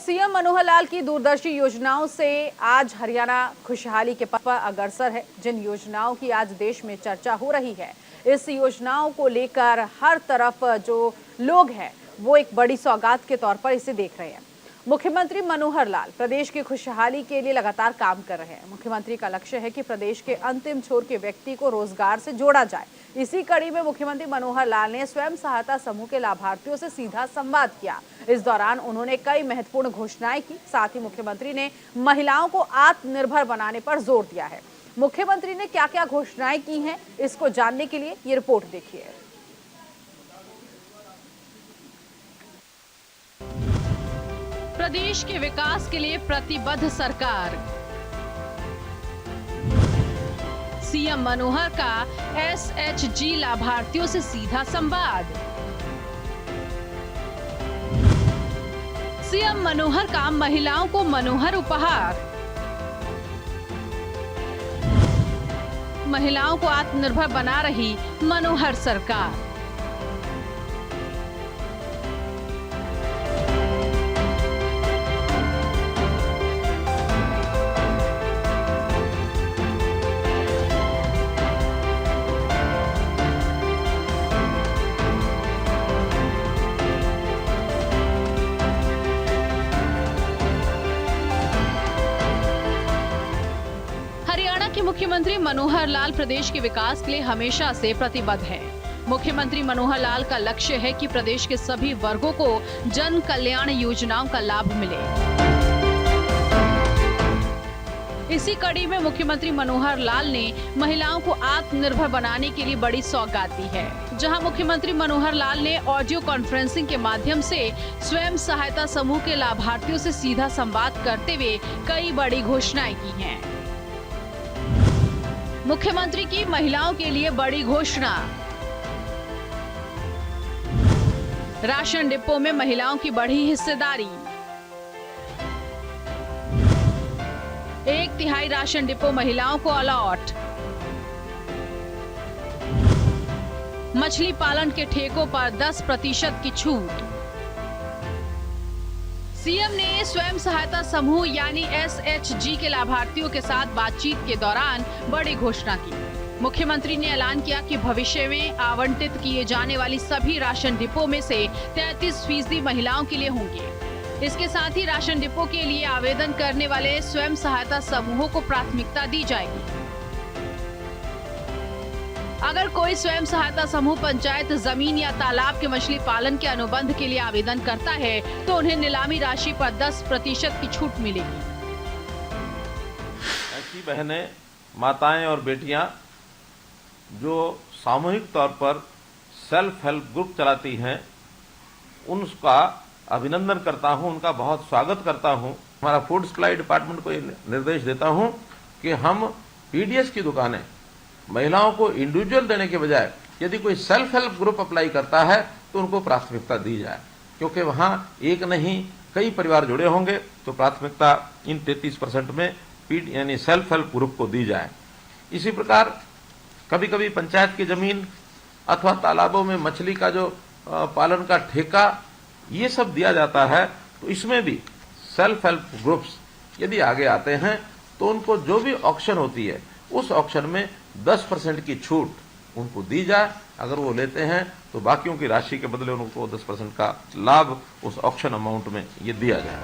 CM Manohar Lal की दूरदर्शी योजनाओं से आज हरियाणा खुशहाली के पथ पर अग्रसर है। जिन योजनाओं की आज देश में चर्चा हो रही है, इस योजनाओं को लेकर हर तरफ जो लोग हैं वो एक बड़ी सौगात के तौर पर इसे देख रहे हैं। मुख्यमंत्री मनोहर लाल प्रदेश की खुशहाली के लिए लगातार काम कर रहे हैं। मुख्यमंत्री का लक्ष्य है कि प्रदेश के अंतिम छोर के व्यक्ति को रोजगार से जोड़ा जाए। इसी कड़ी में मुख्यमंत्री मनोहर लाल ने स्वयं सहायता समूह के लाभार्थियों से सीधा संवाद किया। इस दौरान उन्होंने कई महत्वपूर्ण घोषणाएं की। साथ ही मुख्यमंत्री ने महिलाओं को आत्मनिर्भर बनाने पर जोर दिया है। मुख्यमंत्री ने क्या क्या घोषणाएं की हैं, इसको जानने के लिए ये रिपोर्ट देखिए। प्रदेश के विकास के लिए प्रतिबद्ध सरकार। सीएम मनोहर का एसएचजी लाभार्थियों से सीधा संवाद। सीएम मनोहर का महिलाओं को मनोहर उपहार। महिलाओं को आत्मनिर्भर बना रही मनोहर सरकार। हरियाणा के मुख्यमंत्री मनोहर लाल प्रदेश के विकास के लिए हमेशा से प्रतिबद्ध हैं। मुख्यमंत्री मनोहर लाल का लक्ष्य है कि प्रदेश के सभी वर्गों को जन कल्याण योजनाओं का लाभ मिले। इसी कड़ी में मुख्यमंत्री मनोहर लाल ने महिलाओं को आत्मनिर्भर बनाने के लिए बड़ी सौगात दी है। जहां मुख्यमंत्री मनोहर लाल ने ऑडियो कॉन्फ्रेंसिंग के माध्यम से स्वयं सहायता समूह के लाभार्थियों से सीधा संवाद करते हुए कई बड़ी घोषणाएं की हैं। मुख्यमंत्री की महिलाओं के लिए बड़ी घोषणा। राशन डिपो में महिलाओं की बढ़ी हिस्सेदारी। 1/3 राशन डिपो महिलाओं को अलॉट। मछली पालन के ठेकों पर 10% की छूट। सीएम ने स्वयं सहायता समूह यानी एसएचजी के लाभार्थियों के साथ बातचीत के दौरान बड़ी घोषणा की। मुख्यमंत्री ने ऐलान किया कि भविष्य में आवंटित किए जाने वाली सभी राशन डिपो में से 33% महिलाओं के लिए होंगे। इसके साथ ही राशन डिपो के लिए आवेदन करने वाले स्वयं सहायता समूहों को प्राथमिकता दी जाएगी। अगर कोई स्वयं सहायता समूह पंचायत जमीन या तालाब के मछली पालन के अनुबंध के लिए आवेदन करता है तो उन्हें नीलामी राशि पर 10% की छूट मिलेगी। ऐसी बहनें, माताएं और बेटियां जो सामूहिक तौर पर सेल्फ हेल्प ग्रुप चलाती हैं, उनका अभिनंदन करता हूं, उनका बहुत स्वागत करता हूं। हमारा फूड सप्लाई डिपार्टमेंट को निर्देश देता हूं कि हम पीडीएस की दुकानें महिलाओं को इंडिविजुअल देने के बजाय यदि कोई सेल्फ हेल्प ग्रुप अप्लाई करता है तो उनको प्राथमिकता दी जाए, क्योंकि वहां एक नहीं कई परिवार जुड़े होंगे, तो प्राथमिकता इन 33% में यानी सेल्फ हेल्प ग्रुप को दी जाए। इसी प्रकार कभी कभी पंचायत की जमीन अथवा तालाबों में मछली का जो पालन का ठेका ये सब दिया जाता है, तो इसमें भी सेल्फ हेल्प ग्रुप्स यदि आगे आते हैं तो उनको जो भी ऑक्शन होती है उस ऑक्शन में 10% की छूट उनको दी जाए। अगर वो लेते हैं तो बाकियों की राशि के बदले उनको 10% का लाभ उस ऑक्शन अमाउंट में ये दिया जाए।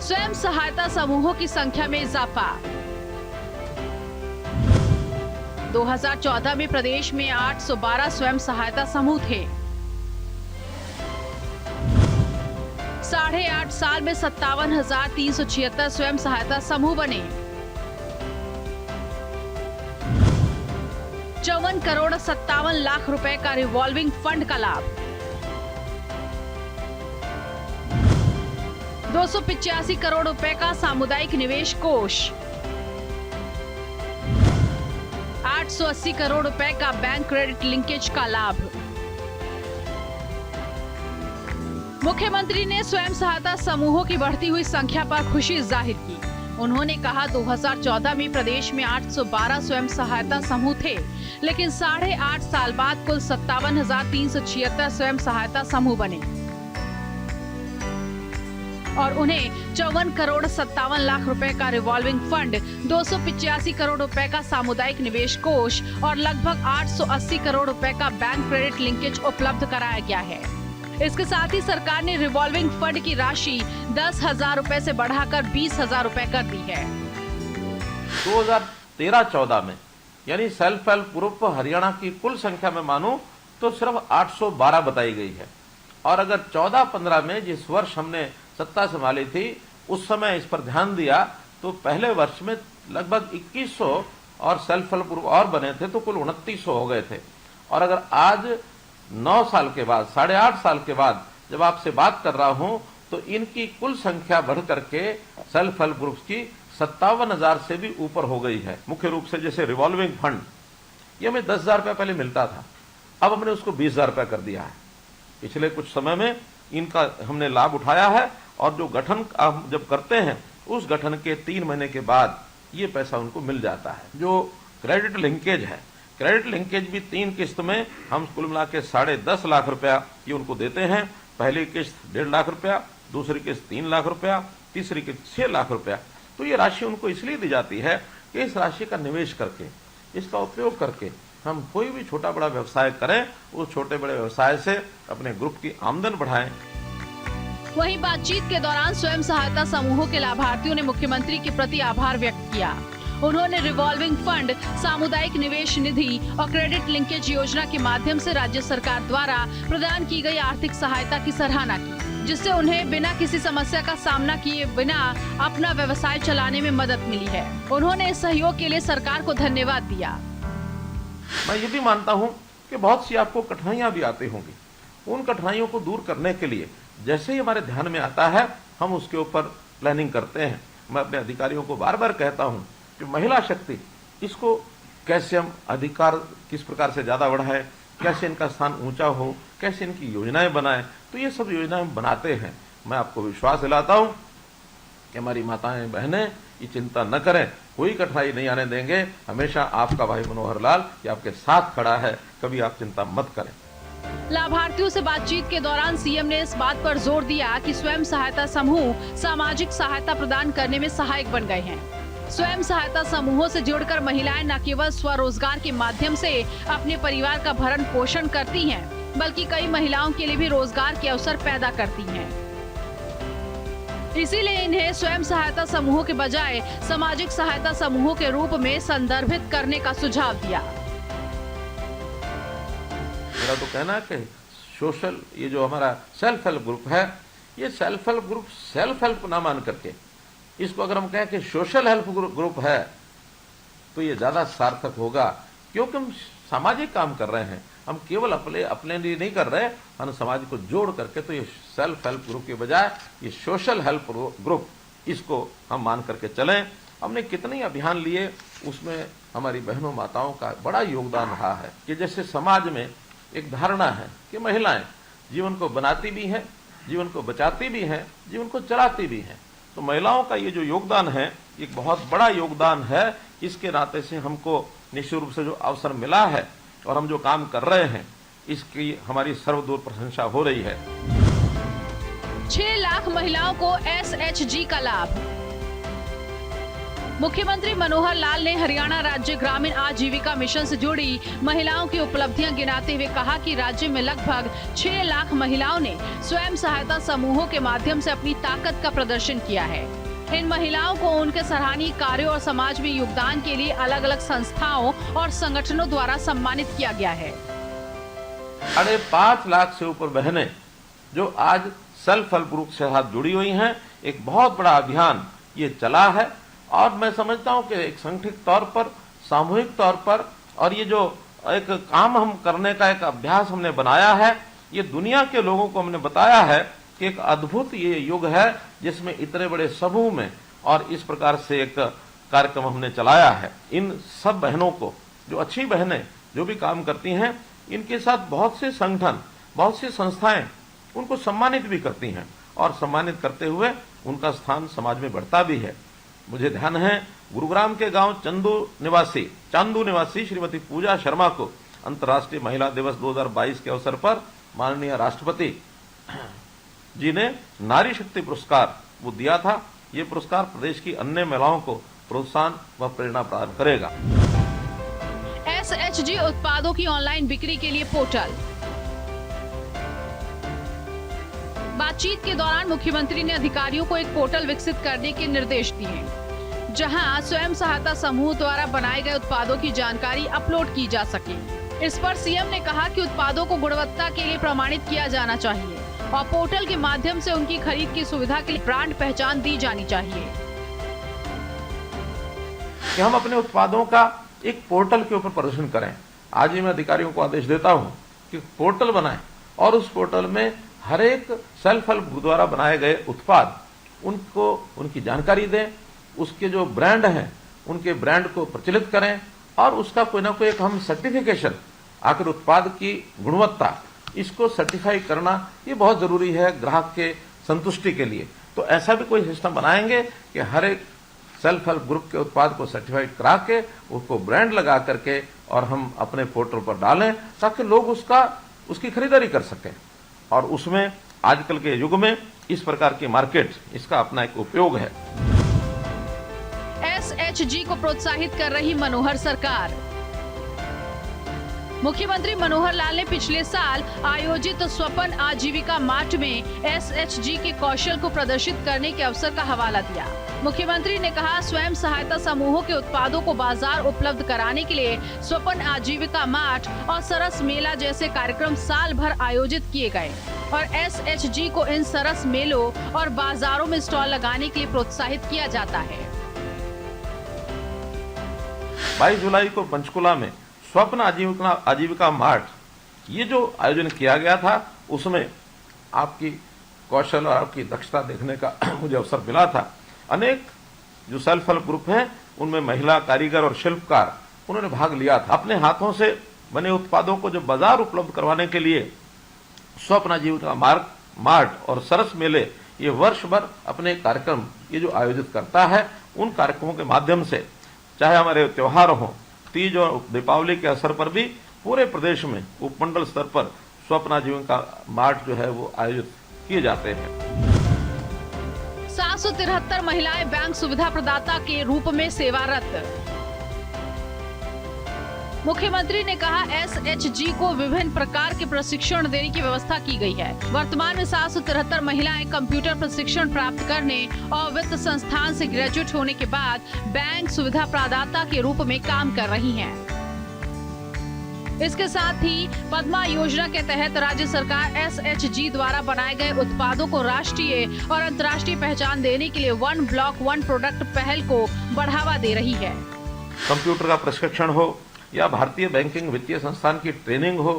स्वयं सहायता समूहों की संख्या में इजाफा। 2014 में प्रदेश में 812 स्वयं सहायता समूह थे। 8.5 साल में 57,376 स्वयं सहायता समूह बने। 54 करोड़ 57 लाख रुपए का रिवॉल्विंग फंड का लाभ। 285 करोड़ रुपए का सामुदायिक निवेश कोष। 880 करोड़ रुपए का बैंक क्रेडिट लिंकेज का लाभ। मुख्यमंत्री ने स्वयं सहायता समूहों की बढ़ती हुई संख्या पर खुशी जाहिर की। उन्होंने कहा 2014 में प्रदेश में 812 स्वयं सहायता समूह थे, लेकिन 8.5 साल बाद कुल 57,376 स्वयं सहायता समूह बने। और उन्हें 54 करोड़ 57 लाख रुपए का रिवॉल्विंग फंड, 285 करोड़ रुपए का सामुदायिक निवेश कोष और लगभग 880 करोड़ रुपए का बैंक क्रेडिट लिंकेज उपलब्ध कराया गया है। इसके साथ ही सरकार ने रिवॉल्विंग फंड की राशि 10,000 रुपए से बढ़ाकर 20,000 रुपए कर दी है। 2013-14 में यानी सेल्फ हेल्प ग्रुप हरियाणा की कुल संख्या में मानूं तो सिर्फ 812 बताई गई है। और अगर 14-15 में जिस वर्ष हमने सत्ता संभाली थी उस समय इस पर ध्यान दिया तो पहले वर्ष में लगभग 2100 और सेल्फ हेल्प ग्रुप और बने थे तो कुल 2900 हो गए थे। और अगर आज 9 साल के बाद, 8.5 साल के बाद जब आपसे बात कर रहा हूं तो इनकी कुल संख्या बढ़ करके सेल्फ हेल्प ग्रुप्स की 57,000 से भी ऊपर हो गई है। मुख्य रूप से जैसे रिवॉल्विंग फंड, ये हमें 10,000 रुपया पहले मिलता था, अब हमने उसको 20,000 रुपया कर दिया है। पिछले कुछ समय में इनका हमने लाभ उठाया है और जो गठन हम जब करते हैं उस गठन के 3 महीने के बाद ये पैसा उनको मिल जाता है। जो क्रेडिट लिंकेज है, क्रेडिट लिंकेज भी 3 किस्त में हम कुल मिला के 10.5 लाख रुपया ये उनको देते हैं। पहली किस्त 1.5 लाख रुपया, दूसरी किस्त 3 लाख रुपया, तीसरी किस्त 6 लाख रुपया। तो ये राशि उनको इसलिए दी जाती है कि इस राशि का निवेश करके, इसका उपयोग करके हम कोई भी छोटा बड़ा व्यवसाय करें, उस छोटे बड़े व्यवसाय से अपने ग्रुप की आमदन बढ़ाएं। वहीं बातचीत के दौरान स्वयं सहायता समूहों के लाभार्थियों ने मुख्यमंत्री के प्रति आभार व्यक्त किया। उन्होंने रिवॉल्विंग फंड, सामुदायिक निवेश निधि और क्रेडिट लिंकेज योजना के माध्यम से राज्य सरकार द्वारा प्रदान की गई आर्थिक सहायता की सराहना की, जिससे उन्हें बिना किसी समस्या का सामना किए बिना अपना व्यवसाय चलाने में मदद मिली है। उन्होंने इस सहयोग के लिए सरकार को धन्यवाद दिया। मैं ये भी मानता हूं कि बहुत सी आपको कठिनाइयां भी आती होंगी। उन कठिनाइयों को दूर करने के लिए जैसे ही हमारे ध्यान में आता है हम उसके ऊपर प्लानिंग करते हैं। मैं अपने अधिकारियों को बार बार कहता हूं कि महिला शक्ति, इसको कैसे हम अधिकार किस प्रकार से ज्यादा बढ़ाएं, कैसे इनका स्थान ऊंचा हो, कैसे इनकी योजनाएं बनाएं। तो ये सब योजनाएं बनाते हैं। मैं आपको विश्वास दिलाता हूं कि हमारी माताएं बहनें ये चिंता न करें, कोई कठिनाई नहीं आने देंगे। हमेशा आपका भाई मनोहर लाल ये आपके साथ खड़ा है, कभी आप चिंता मत करें। लाभार्थियों से बातचीत के दौरान सीएम ने इस बात पर जोर दिया कि स्वयं सहायता समूह सामाजिक सहायता प्रदान करने में सहायक बन गए हैं। स्वयं सहायता समूहों से जुड़कर महिलाएं न केवल स्वरोजगार के माध्यम से अपने परिवार का भरण पोषण करती हैं, बल्कि कई महिलाओं के लिए भी रोजगार के अवसर पैदा करती हैं। इसीलिए इन्हें स्वयं सहायता समूहों के बजाय सामाजिक सहायता समूहों के रूप में संदर्भित करने का सुझाव दिया। मेरा तो कहना है कि सोशल, ये जो हमारा सेल्फ हेल्प ग्रुप है, ये self help group self help ना मान करके इसको अगर हम कहें कि सोशल हेल्प ग्रुप है तो ये ज्यादा सार्थक होगा, क्योंकि हम सामाजिक काम कर रहे हैं। हम केवल अपने लिए नहीं कर रहे, हम समाज को जोड़ करके। तो ये सेल्फ हेल्प ग्रुप के बजाय ये सोशल हेल्प ग्रुप, इसको हम मान करके चलें। हमने कितने अभियान लिए, उसमें हमारी बहनों माताओं का बड़ा योगदान रहा है। कि जैसे समाज में एक धारणा है कि महिलाएं जीवन को बनाती भी हैं, जीवन को बचाती भी हैं, जीवन को चलाती भी हैं। तो महिलाओं का ये जो योगदान है, एक बहुत बड़ा योगदान है। इसके नाते से हमको निश्चित रूप से जो अवसर मिला है और हम जो काम कर रहे हैं, इसकी हमारी सर्वदूर प्रशंसा हो रही है। 6 लाख महिलाओं को SHG का लाभ। मुख्यमंत्री मनोहर लाल ने हरियाणा राज्य ग्रामीण आजीविका मिशन से जुड़ी महिलाओं की उपलब्धियां गिनाते हुए कहा कि राज्य में लगभग 6 लाख महिलाओं ने स्वयं सहायता समूहों के माध्यम से अपनी ताकत का प्रदर्शन किया है। इन महिलाओं को उनके सराहनीय कार्यों और समाज में योगदान के लिए अलग अलग संस्थाओं और संगठनों द्वारा सम्मानित किया गया है। 5.5 लाख से ऊपर बहनें जो आज सेल्फ हेल्प ग्रुप से साथ जुड़ी हुई हैं, एक बहुत बड़ा अभियान ये चला है। और मैं समझता हूं कि एक संगठित तौर पर, सामूहिक तौर पर, और ये जो एक काम हम करने का एक अभ्यास हमने बनाया है, ये दुनिया के लोगों को हमने बताया है कि एक अद्भुत ये युग है जिसमें इतने बड़े समूह में और इस प्रकार से एक कार्यक्रम हमने चलाया है। इन सब बहनों को, जो अच्छी बहनें जो भी काम करती हैं, इनके साथ बहुत से संगठन, बहुत सी संस्थाएं उनको सम्मानित भी करती हैं और सम्मानित करते हुए उनका स्थान समाज में बढ़ता भी है। मुझे ध्यान है गुरुग्राम के गांव चांदू निवासी श्रीमती पूजा शर्मा को अंतर्राष्ट्रीय महिला दिवस 2022 के अवसर पर माननीय राष्ट्रपति जी ने नारी शक्ति पुरस्कार वो दिया था। ये पुरस्कार प्रदेश की अन्य महिलाओं को प्रोत्साहन व प्रेरणा प्रदान करेगा। SHG उत्पादों की ऑनलाइन बिक्री के लिए पोर्टल। बातचीत के दौरान मुख्यमंत्री ने अधिकारियों को एक पोर्टल विकसित करने के निर्देश दिए, जहां स्वयं सहायता समूह द्वारा बनाए गए उत्पादों की जानकारी अपलोड की जा सके। इस पर सीएम ने कहा कि उत्पादों को गुणवत्ता के लिए प्रमाणित किया जाना चाहिए और पोर्टल के माध्यम से उनकी खरीद की सुविधा के लिए ब्रांड पहचान दी जानी चाहिए। कि हम अपने उत्पादों का एक पोर्टल के ऊपर प्रदर्शन करें। आज ही मैं अधिकारियों को आदेश देता हूं कि पोर्टल बनाएं और उस पोर्टल में हर एक सेल्फ हेल्प ग्रुप द्वारा बनाए गए उत्पाद उनको उनकी जानकारी दें, उसके जो ब्रांड हैं उनके ब्रांड को प्रचलित करें और उसका कोई ना कोई एक हम सर्टिफिकेशन, आखिर उत्पाद की गुणवत्ता इसको सर्टिफाई करना ये बहुत जरूरी है ग्राहक के संतुष्टि के लिए। तो ऐसा भी कोई सिस्टम बनाएंगे कि हर एक सेल्फ हेल्प ग्रुप के उत्पाद को सर्टिफाई करा के उसको ब्रांड लगा करके और हम अपने पोर्टल पर डालें ताकि लोग उसकी खरीदारी कर सकें। और उसमें आजकल के युग में इस प्रकार की मार्केट इसका अपना एक उपयोग है। SHG को प्रोत्साहित कर रही मनोहर सरकार। मुख्यमंत्री मनोहर लाल ने पिछले साल आयोजित स्वपन आजीविका मार्ट में SHG के कौशल को प्रदर्शित करने के अवसर का हवाला दिया। मुख्यमंत्री ने कहा, स्वयं सहायता समूहों के उत्पादों को बाजार उपलब्ध कराने के लिए स्वपन आजीविका मार्ट और सरस मेला जैसे कार्यक्रम साल भर आयोजित किए गए और SHG को इन सरस मेलों और बाजारों में स्टॉल लगाने के लिए प्रोत्साहित किया जाता है। 22 जुलाई को पंचकुला में स्वप्न आजीविका मार्ट ये जो आयोजन किया गया था उसमें आपकी कौशल और आपकी दक्षता देखने का मुझे अवसर मिला था। अनेक जो सेल्फ हेल्प ग्रुप हैं उनमें महिला कारीगर और शिल्पकार उन्होंने भाग लिया था। अपने हाथों से बने उत्पादों को जो बाजार उपलब्ध करवाने के लिए स्वप्न आजीविका मार्ट और सरस मेले ये वर्ष भर अपने कार्यक्रम ये जो आयोजित करता है, उन कार्यक्रमों के माध्यम से चाहे हमारे त्योहार हों, तीज और दीपावली के अवसर पर भी पूरे प्रदेश में उपमंडल स्तर पर स्वप्न आजीविका मार्ट जो है वो आयोजित किए जाते हैं। 773 महिलाएं बैंक सुविधा प्रदाता के रूप में सेवारत। मुख्यमंत्री ने कहा, SHG को विभिन्न प्रकार के प्रशिक्षण देने की व्यवस्था की गई है। वर्तमान में 773 महिलाएं कंप्यूटर प्रशिक्षण प्राप्त करने और वित्त संस्थान से ग्रेजुएट होने के बाद बैंक सुविधा प्रदाता के रूप में काम कर रही हैं। इसके साथ ही पद्मा योजना के तहत राज्य सरकार SHG द्वारा बनाए गए उत्पादों को राष्ट्रीय और अंतर्राष्ट्रीय पहचान देने के लिए वन ब्लॉक वन प्रोडक्ट पहल को बढ़ावा दे रही है। कंप्यूटर का प्रशिक्षण हो या भारतीय बैंकिंग वित्तीय संस्थान की ट्रेनिंग हो,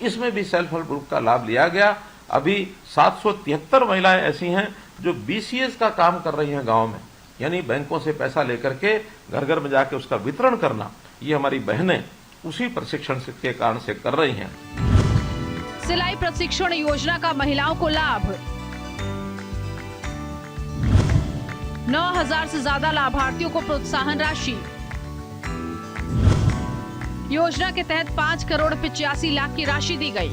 इसमें भी सेल्फ हेल्प ग्रुप का लाभ लिया गया। अभी 773 महिलाएं ऐसी हैं जो BCS का काम कर रही हैं गांव में, यानी बैंकों से पैसा लेकर के घर घर में जाके उसका वितरण करना, ये हमारी बहनें उसी प्रशिक्षण के कारण से कर रही हैं। सिलाई प्रशिक्षण योजना का महिलाओं को लाभ। 9,000 से ज्यादा लाभार्थियों को प्रोत्साहन राशि। योजना के तहत 5 करोड़ 85 लाख की राशि दी गई।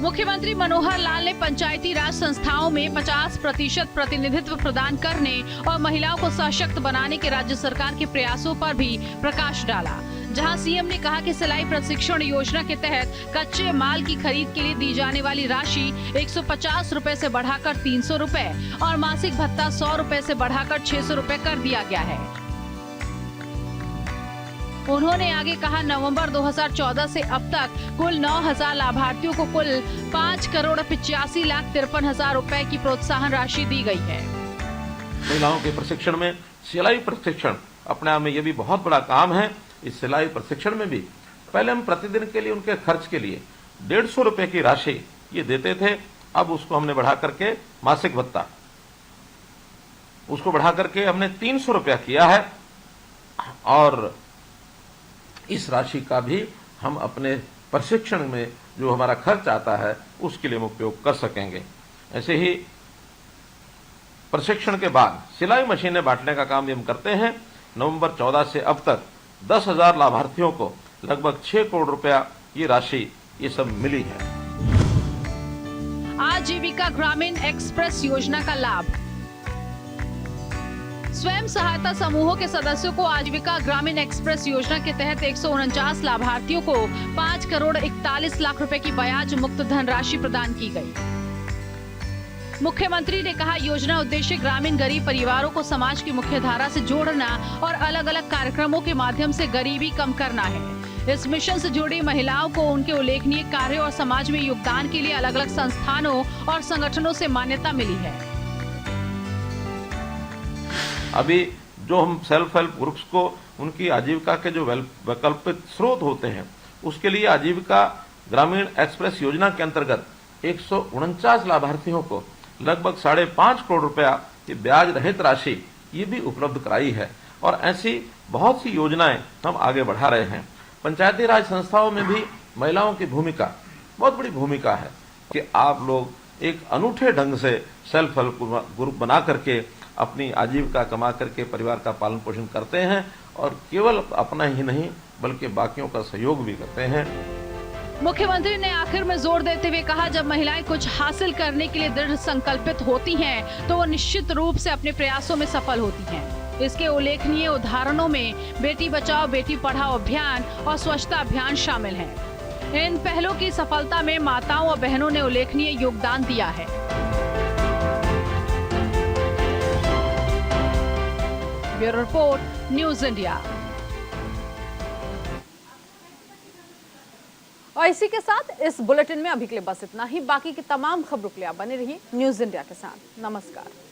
मुख्यमंत्री मनोहर लाल ने पंचायती राज संस्थाओं में 50% प्रतिनिधित्व प्रदान करने और महिलाओं को सशक्त बनाने के राज्य सरकार के प्रयासों पर भी प्रकाश डाला, जहां सीएम ने कहा कि सिलाई प्रशिक्षण योजना के तहत कच्चे माल की खरीद के लिए दी जाने वाली राशि 150 रुपए से बढ़ाकर 300 रुपए और मासिक भत्ता 100 रुपए से बढ़ाकर 600 रुपए कर दिया गया है। उन्होंने आगे कहा, नवंबर 2014 से अब तक कुल 9,000 लाभार्थियों को कुल 5 करोड़ 85 लाख 53 हजार रुपए की प्रोत्साहन राशि दी गई है। महिलाओं के प्रशिक्षण में सिलाई प्रशिक्षण अपने आप में ये भी बहुत बड़ा काम है। इस सिलाई प्रशिक्षण में भी पहले हम प्रतिदिन के लिए उनके खर्च के लिए 150 रुपए की राशि ये देते थे, अब उसको हमने बढ़ा करके मासिक भत्ता उसको बढ़ा करके हमने 300 रुपया किया है और इस राशि का भी हम अपने प्रशिक्षण में जो हमारा खर्च आता है उसके लिए हम उपयोग कर सकेंगे। ऐसे ही प्रशिक्षण के बाद सिलाई मशीनें बांटने का काम भी हम करते हैं। नवंबर 14 से अब तक 10,000 लाभार्थियों को लगभग 6 करोड़ रुपया ये राशि ये सब मिली है। आज आजीविका ग्रामीण एक्सप्रेस योजना का लाभ। स्वयं सहायता समूहों के सदस्यों को आजीविका ग्रामीण एक्सप्रेस योजना के तहत 149 लाभार्थियों को 5 करोड़ 41 लाख रुपए की ब्याज मुक्त धनराशि प्रदान की गई। मुख्यमंत्री ने कहा, योजना उद्देश्य ग्रामीण गरीब परिवारों को समाज की मुख्य धारा से जोड़ना और अलग अलग कार्यक्रमों के माध्यम से गरीबी कम करना है। इस मिशन से जुड़ी महिलाओं को उनके उल्लेखनीय कार्य और समाज में योगदान के लिए अलग अलग संस्थानों और संगठनों से मान्यता मिली है। अभी जो हम सेल्फ हेल्प ग्रुप्स को उनकी आजीविका के जो वैकल्पिक स्रोत होते हैं, उसके लिए आजीविका ग्रामीण एक्सप्रेस योजना के अंतर्गत 149 लाभार्थियों को लगभग 5.5 करोड़ रुपया की ब्याज रहित राशि ये भी उपलब्ध कराई है। और ऐसी बहुत सी योजनाएं हम आगे बढ़ा रहे हैं। पंचायती राज संस्थाओं में भी महिलाओं की भूमिका बहुत बड़ी भूमिका है कि आप लोग एक अनूठे ढंग से सेल्फ हेल्प ग्रुप बना करके अपनी आजीविका कमा करके परिवार का पालन पोषण करते हैं और केवल अपना ही नहीं बल्कि बाकियों का सहयोग भी करते हैं। मुख्यमंत्री ने आखिर में जोर देते हुए कहा, जब महिलाएं कुछ हासिल करने के लिए दृढ़ संकल्पित होती हैं, तो वो निश्चित रूप से अपने प्रयासों में सफल होती हैं। इसके उल्लेखनीय उदाहरणों में बेटी बचाओ बेटी पढ़ाओ अभियान और स्वच्छता अभियान शामिल हैं। इन पहलों की सफलता में माताओं और बहनों ने उल्लेखनीय योगदान दिया है। Bureau report, news India. और इसी के साथ इस बुलेटिन में अभी के लिए बस इतना ही। बाकी की तमाम खबरों के लिए आप बने रहिए न्यूज इंडिया के साथ। नमस्कार।